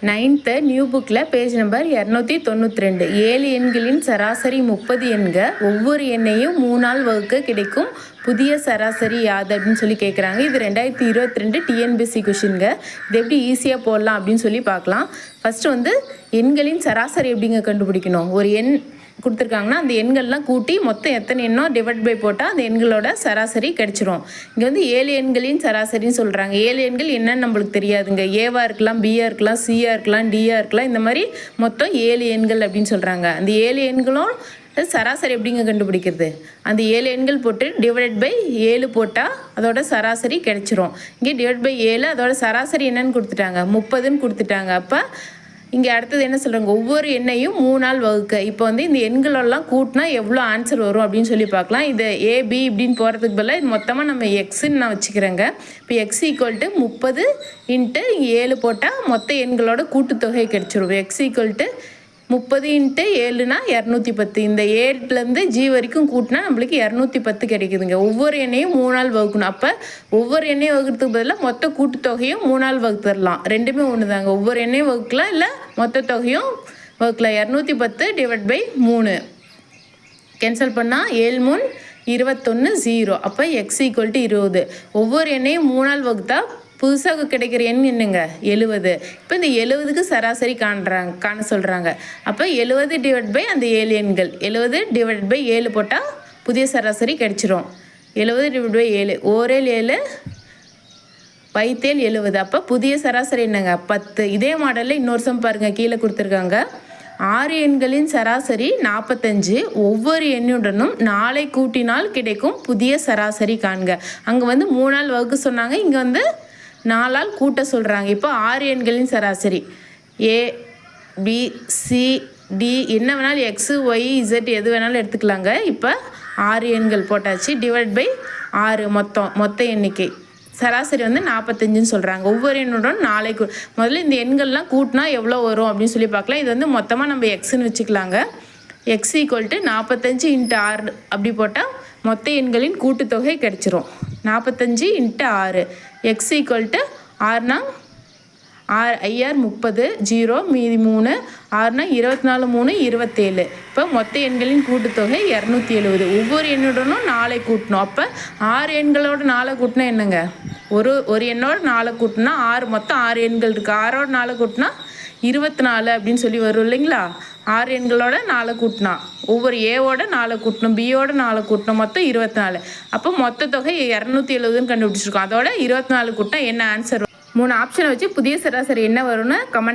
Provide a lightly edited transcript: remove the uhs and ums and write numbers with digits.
9th new புக்கில் page number 292 7 எண்களின் சராசரி 30 எண்க ஒவ்வொரு எண்ணையும் 3ஆல் வகுக்க கிடைக்கும் புதிய சராசரி யாது அப்படின்னு சொல்லி கேட்குறாங்க. இது 2022 டிஎன்பிஎஸ்சி கொஷின்ங்க. இது எப்படி ஈஸியாக போடலாம் அப்படின்னு சொல்லி பார்க்கலாம். ஃபஸ்ட்டு எண்களின் சராசரி எப்படிங்க கண்டுபிடிக்கணும். ஒரு எண் கொடுத்துருக்காங்கன்னா அந்த எண்கள்லாம் கூட்டி மொத்தம் எத்தனை எண்ணோ டிவைட் பை போட்டால் அந்த எண்களோட சராசரி கிடச்சிரும். இங்கே 7 எண்களின் சராசரின்னு சொல்கிறாங்க. 7 எண்கள் என்னன்னு நம்மளுக்கு தெரியாதுங்க. ஏவாக இருக்கலாம், பியாக இருக்கலாம், சியாக இருக்கலாம், டியாக இருக்கலாம். இந்த மாதிரி மொத்தம் 7 எண்கள் அப்படின்னு சொல்கிறாங்க. அந்த 7 எண்களும் சராசரி எப்படிங்க கண்டுபிடிக்கிறது. அந்த 7 எண்கள் போட்டு டிவைட் பை 7 போட்டால் அதோட சராசரி கிடச்சிரும். இங்கே டிவைட் பை 7 அதோட சராசரி என்னன்னு கொடுத்துட்டாங்க, 30ன்னு கொடுத்துட்டாங்க. அப்போ இங்கே அடுத்தது என்ன சொல்கிறாங்க, ஒவ்வொரு எண்ணையும் 3ஆல் வகுக்க. இப்போ இந்த எண்களெல்லாம் கூட்டினா எவ்வளோ ஆன்சர் வரும் அப்படின்னு சொல்லி பார்க்கலாம். இது ஏபி இப்படின்னு போகிறதுக்கு பதிலாக இது மொத்தமாக நம்ம எக்ஸுன்னு நான் வச்சுக்கிறேங்க. இப்போ எக்ஸ் ஈக்குவல் டு 30 இன்ட்டு 7 போட்டால் மொத்த எண்களோட கூட்டுத்தொகை கிடச்சிரும். எக்ஸ் ஈக்குவல் டு 30 இன்ட்டு 7னா 210. இந்த 7லேருந்து ஜி வரைக்கும் கூட்டினா நம்மளுக்கு 210 கிடைக்குதுங்க. ஒவ்வொரு எண்ணையும் 3ஆல் வகுக்கணும். அப்போ ஒவ்வொரு எண்ணையும் வகுக்கிறதுக்கு பதிலாக மொத்த கூட்டுத்தொகையும் 3ஆல் வகுத்துடலாம். ரெண்டுமே ஒன்று தாங்க. ஒவ்வொரு எண்ணையும் வகுக்கலாம், இல்லை மொத்த தொகையும் வகுக்கலாம். 210 டிவைட் பை 3 கேன்சல் பண்ணால் 7 3 21 0. அப்போ எக்ஸ் ஈக்குவல் டு 20. ஒவ்வொரு எண்ணையும் 3ஆல் வகுத்தா புதுசாக கிடைக்கிற எண் என்னங்க 70. இப்போ இந்த 70க்கு சராசரி காண சொல்கிறாங்க. அப்போ 70 டிவைட் பை அந்த 7 எண்கள், 70 டிவைட் பை 7 போட்டால் புதிய சராசரி கிடச்சிரும். 70 டிவைட் பை 7 ஓரேல் 7 பைத்தேல் 70. அப்போ புதிய சராசரி என்னங்க 10. இதே மாடலில் இன்னொரு சம் பாருங்கள், கீழே கொடுத்துருக்காங்க. 6 எண்களின் சராசரி 45. ஒவ்வொரு எண்ணுடனும் 4ஐ கூட்டினால் கிடைக்கும் புதிய சராசரி காண்க. அங்கே 3ஆல் வகுக்க சொன்னாங்க, இங்கே 4ஆல் கூட்ட சொல்கிறாங்க. இப்போ 6 எண்களின் சராசரி ஏ பி சி டி என்ன வேணாலும் எக்ஸு ஒய் இசட் எது வேணாலும் எடுத்துக்கலாங்க. இப்போ 6 எண்கள் போட்டாச்சு. டிவைட் பை 6 மொத்த எண்ணிக்கை சராசரி 45ன்னு சொல்கிறாங்க. ஒவ்வொரு எண்ணுடன் 4ஐ முதல்ல இந்த எண்கள்லாம் கூட்டினா எவ்வளோ வரும் அப்படின்னு சொல்லி பார்க்கலாம். இது மொத்தமாக நம்ம எக்ஸுன்னு வச்சுக்கலாங்க. எக்ஸ் ஈக்குவல் டு 45 இன்ட்டு 6 அப்படி போட்டால் மொத்த எண்களின் கூட்டுத்தொகை கிடச்சிரும். 45 இன்ட்டு 6 எக்ஸ் ஈக்குவல் டு 6னா 6 30 0 மீதி 3 6னா 24 3 27. இப்போ மொத்த எண்களின் கூட்டுத்தொகை 270. ஒவ்வொரு எண்ணுடனும் 4ஐ கூட்டணும். அப்போ 6 எண்களோட 4 கூட்டினா என்னங்க, ஒரு எண்ணோட 4 கூட்டினா 6 மொத்தம் 6 எண்கள் இருக்குது. 6ஓட 4 கூட்டினா 24 அப்படின்னு சொல்லி வரும் இல்லைங்களா. 6 எண்களோட 4 கூட்டினா ஒவ்வொரு ஏவோட 4 கூட்டணும், பியோட 4 கூட்டணும், மொத்தம் 24. அப்போ மொத்த தொகை 270ன்னு கண்டுபிடிச்சிருக்கோம். அதோட 24 கூட்டினா என்ன ஆன்சர். 3 ஆப்ஷனை வச்சு புதிய சராசரி என்ன வரும்னு கமெண்ட்